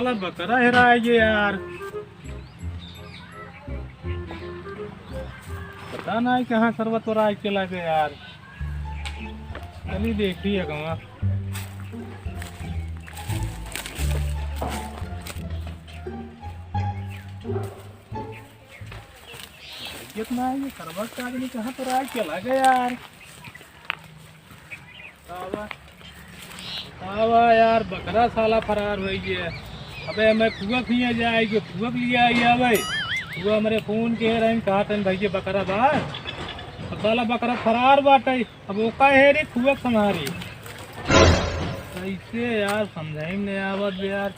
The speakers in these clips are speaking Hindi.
साला बकरा हेरा है ये यार, पता नहीं कहाँ सरबत हो रहा है चला गया यार। चलिए देखिए कहाँ कितना है ये सरबत का आदमी, कहाँ तो रहा है चला गया यार। आवा यार बकरा साला फरार हो गया। अबे मैं कुआ पिए जाएगी, कुआ लिया आई भाई, कुआ मेरे फोन के रहे कहा था भैया बकरा बा, साला बकरा फरार बाटे। अब वो का है रे कुआ संहारी कैसे यार, समझाई नहीं आवत यार।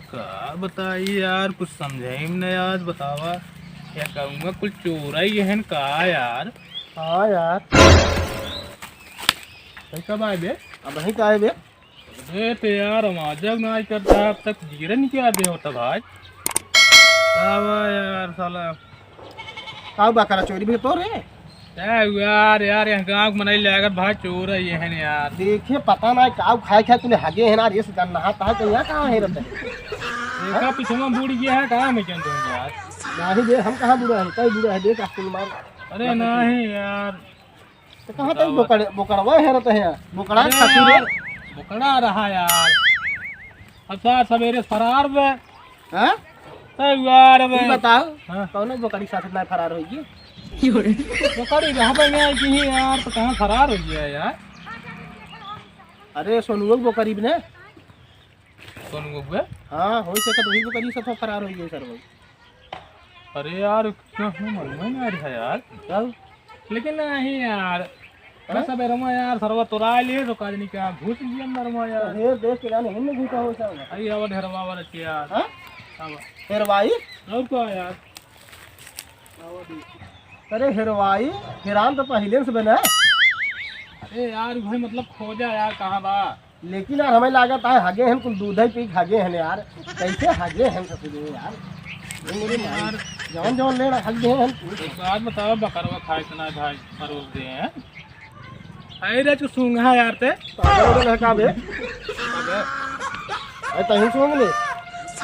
का बताइए यार, कुछ समझाई नहीं आज, बतावा क्या कहूँगा, कुछ चोरा ही है कहा यार। हाँ यार कब आए बे? अब वहीं का आए बे। अरे तो यार जब ना करता है अब तक जीरे नहीं क्या दे होता भाई। यार साला का बकरा चोरी भी तो रे यार यार यहाँ गाँव मनाई लेकर भाई चोर है ये है यार। देखिए पता ना काव खाए खाए तूने हगे है ना, ये से नहाता है तो यहाँ कहाँ है रहता है। देखा पीछे में बूढ़ गया है कहाँ में चंद यार। नहीं दे हम कहाँ बुरा है, कई बुरा है देख आस्तीन मार। अरे नहीं यार तो कहाँ तक बोकड़वा है रहता है यार, बोकड़ा खाती रे बोकड़ा रहा यार। अच्छा सवेरे फरार में हैं यार बताओ हाँ? कौन बोकड़ी साथ ना फरार होगी। बोकड़ी यहाँ पे गया कि यार तो कहाँ फरार हो गया यार। अरे सोनुआ बोकरी ने कौन गुब्बे? हाँ हो सके तो वही बोकरी से तो फरार हो गई सर भाई। अरे यार क्यों मालूम नहीं आ रहा यार। चल लेकिन नहीं यार सब रमा यार सरवा तोरा लिए तो काज नहीं क्या घुस गया अंदर में यार। ये देख के जाने हिन्ने घुसा हो सब आई आवा ढेरवा वाला के यार। हां आवा हेरवाई और क्या यार। अरे हेरवाई हिरान तो पहले से बना। अरे यार भाई मतलब खोजा यार कहाँ बा। लेकिन यार हमें लागत है हगे हैं कुल दूध ही पी हगे हैं यार, कैसे हगे हैं सब यार। ये मेरे यार जवन जवन ले हगे हैं एक बात बताओ बकरवा खाए इतना भाई फरोज दे हैं। अरे जो सूंघा यार ते पागल है का बे। अरे तही सूंघ ले।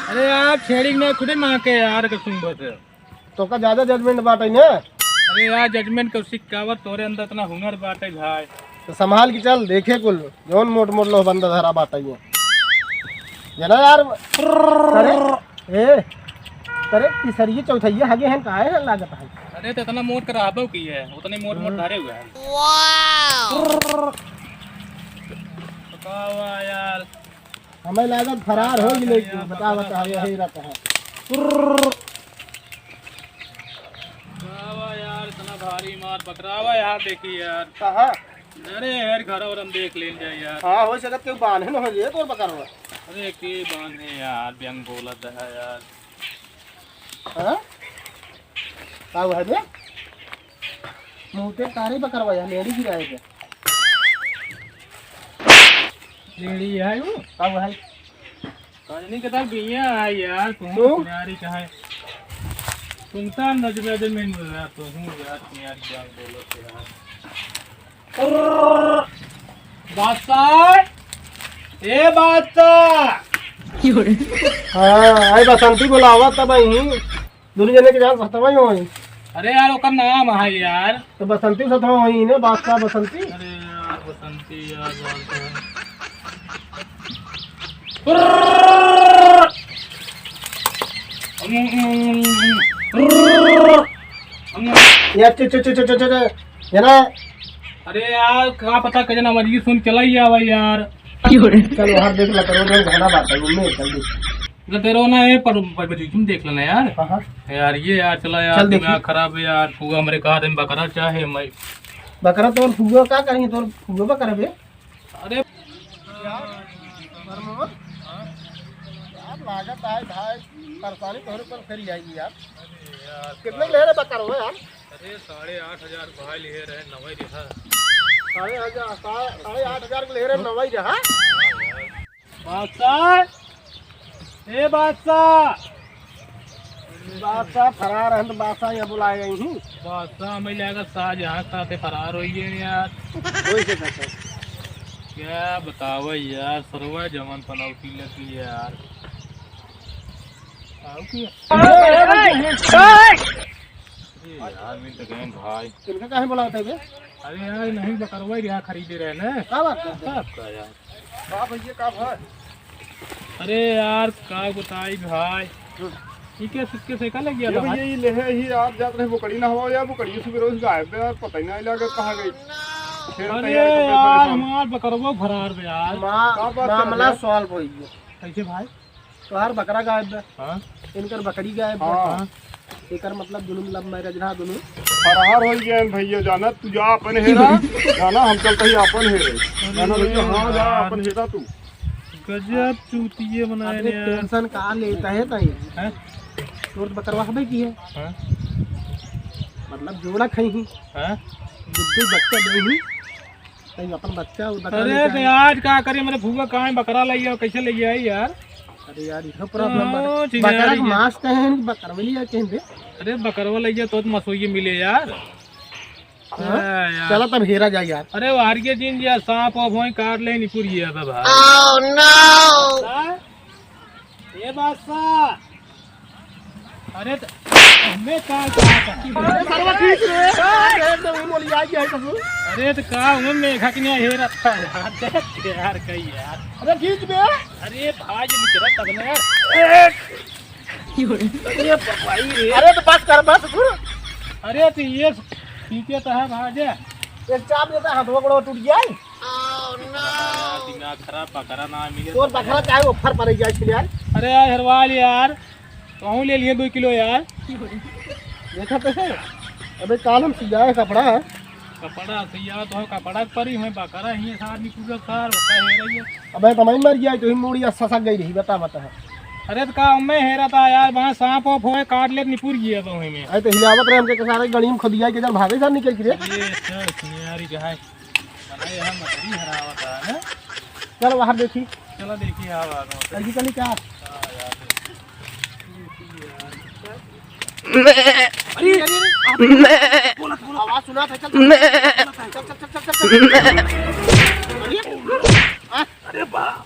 अरे यार छेड़ी में खुदे मां के यार के सूंघ से तो का ज्यादा जजमेंट बाटे ने। अरे यार जजमेंट को सिक्कावत तोरे अंदर इतना हुनर बाटे भाई। तो संभाल के चल देखे कुल जौन मोट मोट लो बंदा धरा बात है जना यार। अरे ए अरे तीसरी चौथाई हगे हैं काहे है लागत है। अरे तो इतना मोट कराबो की है, उतने मोट मोट धारे हुए हैं। वाओ बतावा यार हमें लागत फरार हो गई लेकिन बता बता यही रहता है। बतावा यार इतना भारी मार बकरावा यार देखी यार। कहां अरे यार घर और हम देख ले जाए यार। हां हो सकत के बांधे न हो जे तो बकरवा। अरे के बांधे यार व्यंग बोलत है यार। हां का हुआ है बे मुंहते तारे बकरवा या लेडी गिराए थे लेडी है वो का हुआ है काजनी के तार बिया है यार। तुम यारी कहां सुनता नजर में रहा तो हूं यार यार क्या बोलो यार। बादशाह ए बादशाह हां आई बसंती बुलावा तब ही दुनिया जने के जान सतवा ही होई। अरे यार ओकर नाम है यार। तो बसंती सतवा होई ने बादशाह बसंती। अरे यार बसंती यार यार च जना। अरे यार क्या पता कजना मर्जी सुन चला ही आवा यार। चलो हर देख ला करो जो घना बात है उनमें जल्दी तो तेरा ना है पर तुम देख लेना यार। हां यार ये यार चला यार दिमाग खराब है यार। फूगा मेरे कहा दिन बकरा चाहे मैं बकरा तोर फुगो का कहीं तोर फुगो बा करबे। अरे यार लागत है भाई परेशानी तोरे पर फिर आएगी यार। कितने ले रहे बकरवा यार। अरे 8,500 भाई ले रहे नवाई रहा। 8,500 के ले रहे नवाई रहा। बादशाह ए बादशाह बादशाह फरार है तो बादशाह यहाँ बुलाए गई हूँ। बादशाह मैं लगा शाहजहां साथे फरार हुई है यार। कोई से कहते क्या बताओ यार, सरवा जमन पनौती लगी यार। आओ की यार मिल तो गए भाई। इनका काहे बुलाते हैं? अरे यार नहीं बकरवा यहाँ खरीदे रहे ना। क्या बात करते हैं? सबका यार। वाह भैया का भाई। अरे यार का बताई भाई, ठीक है सिक्के से का लग गया था भाई। ये ले है ही यार, जात रहे बुकड़ी ना हो यार, बुकड़ी से रोज गायब है यार, पता ही नहीं लगा कहाँ गई। फिर अरे तैयार करके यार परेशान। हमार बकरवा फरार में यार। क्या बात कर मामला रहे हो? सॉल्व हो गया। कैसे भाई? तोहार बकरा गायब है, हाँ इनकर बकरी गायब हाँ। है। एकर मतलब दुनू लव मैरिज ना दुनू। फरार हो गया भैया, जाना तू जा अपन हेरा, जाना हम चलते ही अपन हेरे, जाना भैया हाँ जा अपन हेरा तू। गजब चूतिए बनाए अरे रे यार। टेंशन का लेता है तई। हैं? तोर बकरवा हबे की है, हाँ? मतलब जोड़ा खई ही हाँ? बुद्धू बच्चा दे ही तई अपन बच्चा और बकरा अरे लेके तो आई। आज का करे मेरे भूगा कहाँ है, बकरा लग गया कैसे ले गया यार? अरे यार यह प्रॉब्लम हाँ, बा। ठीक है बकरा यार, के मांस कहे बकरवा लिया कहते। अरे बकरवा लग गया तो मसोई मिले यार। हाँ? यार। चलो तब हेरा जा यार। अरे वो हार के दिन यार सांप और भोई काट ले नहीं पूरी है भाई। ये बात सा। अरे तो हमें का सरवा ठीक रे तो वो मोली आ गया है कसू। अरे तो का हमें मेघा के नहीं हेरा था यार, देख यार कही यार। अरे ठीक बे। अरे भाई ये निकला तब ना यार। अरे भाई रे। अरे तो बस कर बस सुन। अरे तो ये ठीक है तो है भाजे। एक चाप देता हाथ गोड़ो टूट गया है। दिमाग खराब बकरा ना मिले। तोर बकरा चाहे ऊपर पड़ गया है यार। अरे यार हरवाल यार, कहूँ ले लिए 2 किलो यार। देखा तो है। अबे काल हम सिजाए कपड़ा है। कपड़ा सैया तो कपड़ा पर ही मैं बकरा ही सार निकल सार होता है रही है। अबे तमाई मर गया तो ही मूड़ी ससक गई रही बता बता है। अरे तो का मैं हेरा था यार, वहाँ सांप ऑफ होए काट ले निपुर गया तो में। आई तो हिलावत रहे हमके सारे गड़ी में खुदिया के जब भागे सर निकल के। ये सुनियारी जो है बनाए हम मछली हरावत है ना। चल बाहर देखी। चलो देखिए आप आ गए। अजी चली क्या? आवाज सुना था। चल चल चल चल अरे बा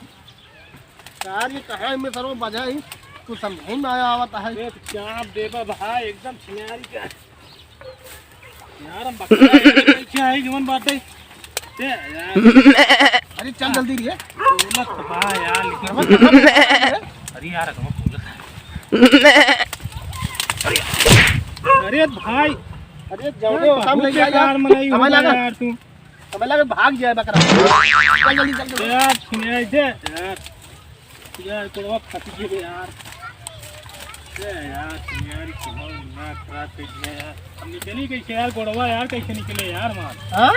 यार ये कहा में सरो बजाई तू समझ में आया आवता है। अरे क्या देबा भाई एकदम सुनियारी का यार। हम बकरा क्या है जीवन बात है यार। अरे चल जल्दी रे। मत बा यार लेकिन अरे यार अरे भाई अरे जाओगे काम ले यार यार। मलाई हमें लगा यार तू हमें लगा भाग जाए बकरा। चल जल्दी चल जल्दी। यार सुनिए थे यार कोड़वा फट गए यार। यार सुनियारी कमाल ना खराब कर दिया यार। हम निकली कैसे यार कोड़वा यार, कैसे निकले यार मार। हां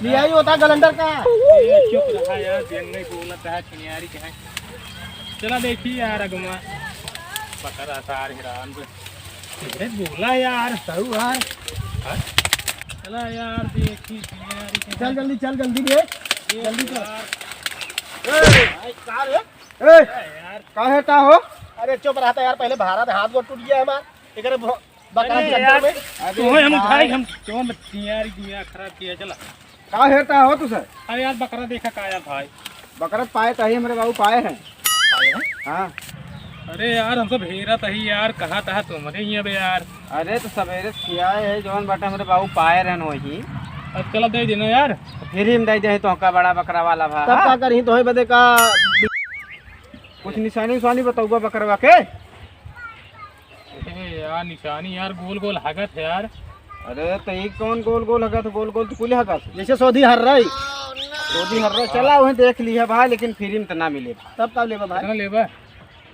ले आई होता गलंडर का। ये चुप रहा यार, देन नहीं बोलता है सुनियारी के है। चला देखिए यार अगमा बकरा सार हिरान पे अरे बोला यार सहू यार। चला यार देखी सुनियारी के चल जल्दी रे जल्दी यार। भाई का रे ए यार का है का हो? अरे चुप रहता यार, पहले भारत हाथ गोड़ टूट गया हमार एकरे बकरा अरे के यार, अंदर में। तो हम भाई हम क्यों सुनियारी दिमाग खराब किया। चला का हेरता हो तू सर? अरे यार बकरा देखा का यार भाई। बकरा पाए तही मेरे बाबू पाए हैं। हाँ अरे यार हम सब हेरा तही यार, कहा था तुमने ही अब यार। अरे तो सवेरे खियाए है जौन बाटा मेरे बाबू पाए रहन वही, अब चला दे देना यार। फिर ही दे दे तो का बड़ा बकरा वाला भा। तब का करी तो बदे का कुछ निशानी उशानी बताऊगा बकरवा के। ए यार निशानी यार गोल गोल हागत है यार। अरे तो एक कौन गोल गोल हगा तो गोल गोल तो कुल हगा जैसे सौदी हर रही रोदी हर रोज चला वहीं देख लिया भाई, लेकिन फ्री में तो ना मिले तब का लेबा भाई। कितना लेबा?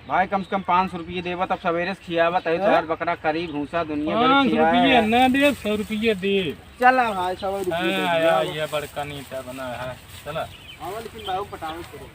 भाई कम से कम 500 रुपये देवा तब सवेरे से खियावा तही तो यार बकरा करी भूसा दुनिया भर 5 खियाया रुपये है। ना दे 100 रुपये दे। चला भाई 100 रुपये हाँ दे यार दिया। ये बड़का नीचा बना है। चला हाँ लेकिन बाबू पटावे करो।